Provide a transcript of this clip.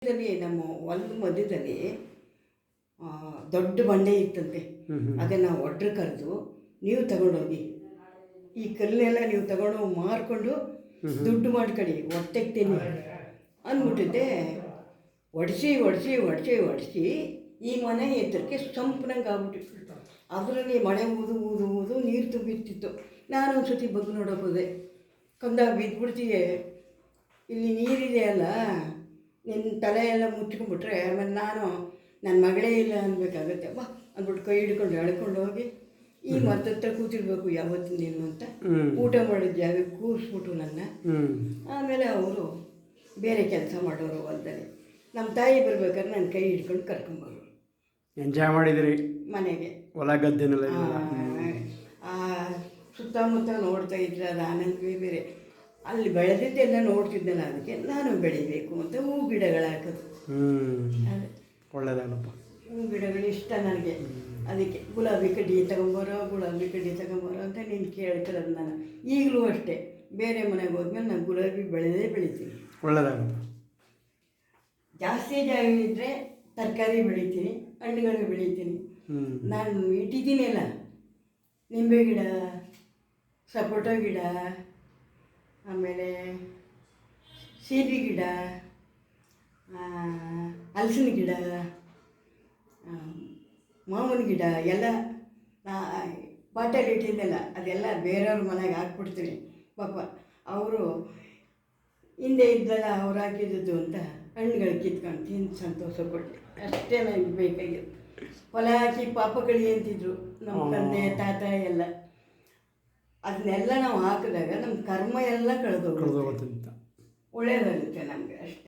ಮಧ್ಯದಲ್ಲಿ ನಮ್ಮ ಹೊಲದ ಮಧ್ಯದಲ್ಲಿ ದೊಡ್ಡ ಬಂಡೆ ಇತ್ತಂತೆ. ಅದನ್ನು ಒಡ್ರು ಕರೆದು, ನೀವು ತಗೊಂಡೋಗಿ ಈ ಕಲ್ಲನ್ನೆಲ್ಲ ನೀವು ತಗೊಂಡೋಗಿ ಮಾರ್ಕೊಂಡು ದುಡ್ಡು ಮಾಡ್ಕೊಳ್ಳಿ, ಹೊಟ್ಟೆಗೆ ತಿನ್ನಿ ಅಂದ್ಬಿಟ್ಟಿದ್ದೆ. ಒಡಿಸಿ ಈ ಮನೆ ಎತ್ತರಕ್ಕೆ ಸಂಪನಂಗೆ ಆಗ್ಬಿಟ್ಟಿತ್ತು. ಅದರಲ್ಲಿ ಮಳೆ ಊದು ನೀರು ತುಂಬಿರ್ತಿತ್ತು. ನಾನು ಒಂದು ಸತಿ ಬಗ್ಗೆ ನೋಡೋಕೆ ಹೋದೆ, ಕಂದ ಬಿದ್ದುಬಿಡ್ತೀವಿ, ಇಲ್ಲಿ ನೀರಿದೆಯಲ್ಲ, ನಿನ್ನ ತಲೆ ಎಲ್ಲ ಮುಚ್ಕೊಂಡ್ಬಿಟ್ರೆ ಆಮೇಲೆ ನಾನು ನನ್ನ ಮಗಳೇ ಇಲ್ಲ ಅನ್ಬೇಕಾಗತ್ತೆ ಬಾ ಅಂದ್ಬಿಟ್ಟು ಕೈ ಹಿಡ್ಕೊಂಡು ಎಳ್ಕೊಂಡು ಹೋಗಿ ಈ ಮರದ ಹತ್ರ ಕೂತಿರ್ಬೇಕು ಯಾವತ್ತು ನೀನು ಅಂತ ಊಟ ಮಾಡಿದ ಜಾಗ ಕೂರಿಸ್ಬಿಟ್ಟು ನನ್ನ. ಆಮೇಲೆ ಅವರು ಬೇರೆ ಕೆಲಸ ಮಾಡೋರು ಹೊಲದಲ್ಲಿ. ನಮ್ಮ ತಾಯಿ ಬರ್ಬೇಕಾದ್ರೆ ನನ್ನ ಕೈ ಹಿಡ್ಕೊಂಡು ಕರ್ಕೊಂಬರು. ಎಂಜಾಯ್ ಮಾಡಿದ್ರಿ ಮನೆಗೆ, ಹೊಲ ಗದ್ದೆನೆಲ್ಲ. ಸುತ್ತಮುತ್ತ ನೋಡ್ತಾ ಇದ್ರೆ ಅದು ಆನಂದವೇ ಬೇರೆ. ಅಲ್ಲಿ ಬೆಳೆದಿದ್ದೆಲ್ಲ ನೋಡ್ತಿದ್ದೆಲ್ಲ, ಅದಕ್ಕೆ ನಾನು ಬೆಳಿಬೇಕು ಅಂತ ಹೂ ಗಿಡಗಳು ಹಾಕೋದು. ಅದೇ ಒಳ್ಳೇದಾಗಪ್ಪ. ಹೂ ಗಿಡಗಳು ಇಷ್ಟ ನನಗೆ. ಅದಕ್ಕೆ ಗುಲಾಬಿ ಕಡ್ಡಿ ತಗೊಂಬರೋ ಅಂತ ನೀನು ಕೇಳ್ಕೊಳ್ಳೋದು. ನಾನು ಈಗಲೂ ಅಷ್ಟೇ, ಬೇರೆ ಮನೆಗೆ ಹೋದ್ಮೇಲೆ ನಾನು ಗುಲಾಬಿ ಬೆಳಿತೀನಿ. ಒಳ್ಳೇದಾಗಪ್ಪ. ಜಾಸ್ತಿ ಜಾಗ ಇದ್ದರೆ ತರಕಾರಿ ಬೆಳಿತೀನಿ, ಹಣ್ಣುಗಳು ಬೆಳಿತೀನಿ. ನಾನು ಇಟ್ಟಿದ್ದೀನಲ್ಲ, ನಿಂಬೆ ಗಿಡ, ಸಪೋಟ ಗಿಡ, ಆಮೇಲೆ ಸೀಬೆ ಗಿಡ, ಹಲಸಿನ ಗಿಡ, ಮಾವಿನ ಗಿಡ ಎಲ್ಲ ಪಾಟಲ್ಲಿ ಇಟ್ಟಿದ್ದೆಲ್ಲ ಅದೆಲ್ಲ ಬೇರೆಯವ್ರ ಮನೆಗೆ ಹಾಕ್ಬಿಡ್ತೀನಿ. ಪಾಪ ಅವರು ಹಿಂದೆ ಇದ್ದಲ್ಲ, ಅವ್ರು ಹಾಕಿದ್ದು ಅಂತ ಹಣ್ಣುಗಳು ಕಿತ್ಕೊಂಡು ತಿಂದು ಸಂತೋಷ ಪಟ್ಟು ಅಷ್ಟೇ ನನಗೆ ಬೇಕಾಗಿತ್ತು. ಹೊಲ ಹಾಕಿ ಪಾಪ ಕಳಿ ಅಂತಿದ್ರು ನಮ್ಮ ತಂದೆ ತಾತ ಎಲ್ಲ. ಅದನ್ನೆಲ್ಲ ನಾವು ಹಾಕಿದಾಗ ನಮ್ಮ ಕರ್ಮ ಎಲ್ಲ ಕಳೆದೋಗುತ್ತೆ, ಒಳ್ಳೆಯದಾಗುತ್ತೆ ನಮಗೆ ಅಷ್ಟೇ.